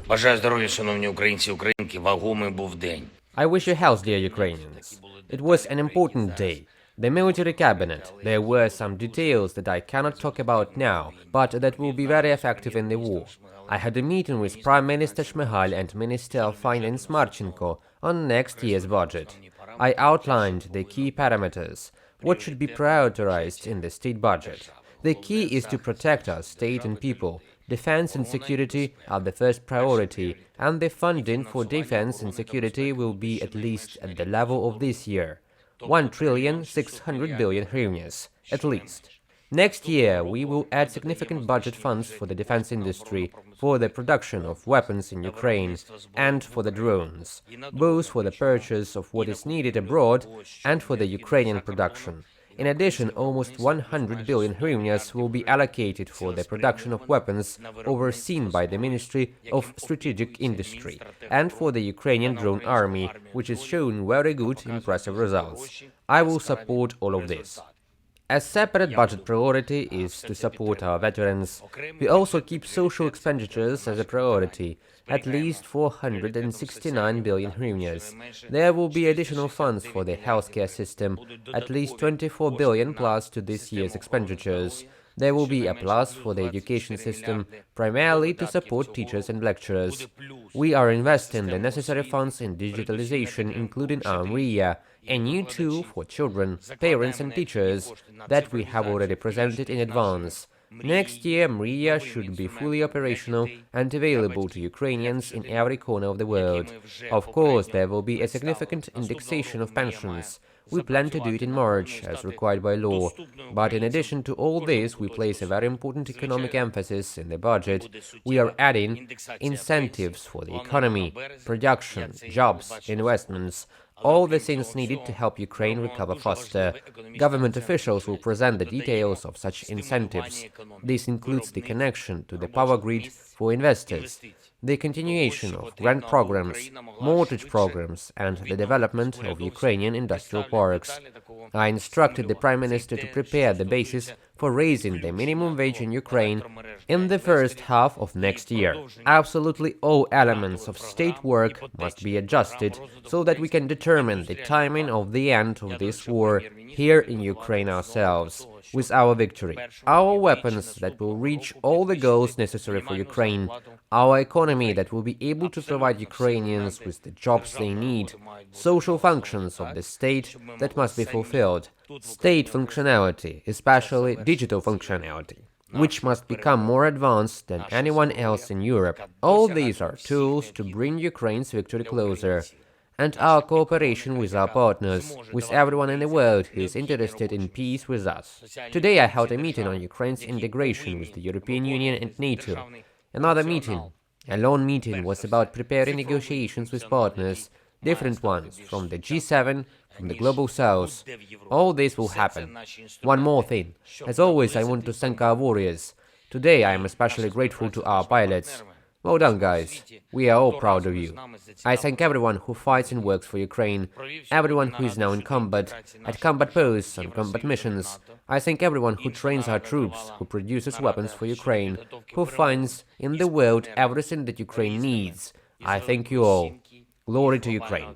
Бажаю здоров'я, шановні українці і українки. Вагомий був день. I wish you health, dear Ukrainians. It was an important day. The military cabinet. There were some details that I cannot talk about now, but that will be very effective in the war. I had a meeting with Prime Minister Shmyhal and Minister of Finance Marchenko on next year's budget. I outlined the key parameters, what should be prioritized in the state budget. The key is to protect our state and people. Defense and security are the first priority, and the funding for defense and security will be at least at the level of this year, 1,600 billion hryvnias, at least. Next year, we will add significant budget funds for the defense industry, for the production of weapons in Ukraine, and for the drones, both for the purchase of what is needed abroad and for the Ukrainian production. In addition, almost 100 billion hryvnias will be allocated for the production of weapons overseen by the Ministry of Strategic Industry and for the Ukrainian drone army, which has shown very good, impressive results. I will support all of this. A separate budget priority is to support our veterans. We also keep social expenditures as a priority, at least 469 billion hryvnias. There will be additional funds for the healthcare system, at least 24 billion plus to this year's expenditures. There will be a plus for the education system, primarily to support teachers and lecturers. We are investing the necessary funds in digitalization, including our MRIA, a new tool for children, parents and teachers that we have already presented in advance. Next year, MRIA should be fully operational and available to Ukrainians in every corner of the world. Of course, there will be a significant indexation of pensions. We plan to do it in March, as required by law. But in addition to all this, we place a very important economic emphasis in the budget. We are adding incentives for the economy, production, jobs, investments, all the things needed to help Ukraine recover faster. Government officials will present the details of such incentives. This includes the connection to the power grid for investors, the continuation of grant programs, mortgage programs, and the development of Ukrainian industrial parks. I instructed the Prime Minister to prepare the basis for raising the minimum wage in Ukraine in the first half of next year. Absolutely all elements of state work must be adjusted so that we can determine the timing of the end of this war here in Ukraine ourselves, with our victory. Our weapons that will reach all the goals necessary for Ukraine, our economy that will be able to provide Ukrainians with the jobs they need, social functions of the state that must be fulfilled, state functionality, especially digital functionality, which must become more advanced than anyone else in Europe. All these are tools to bring Ukraine's victory closer. And our cooperation with our partners, with everyone in the world who is interested in peace with us. Today I held a meeting on Ukraine's integration with the European Union and NATO. Another meeting, a long meeting, was about preparing negotiations with partners, different ones, from the G7, from the Global South. All this will happen. One more thing. As always, I want to thank our warriors. Today I am especially grateful to our pilots. Well done, guys. We are all proud of you. I thank everyone who fights and works for Ukraine, everyone who is now in combat, at combat posts, on combat missions. I thank everyone who trains our troops, who produces weapons for Ukraine, who finds in the world everything that Ukraine needs. I thank you all. Glory to Ukraine.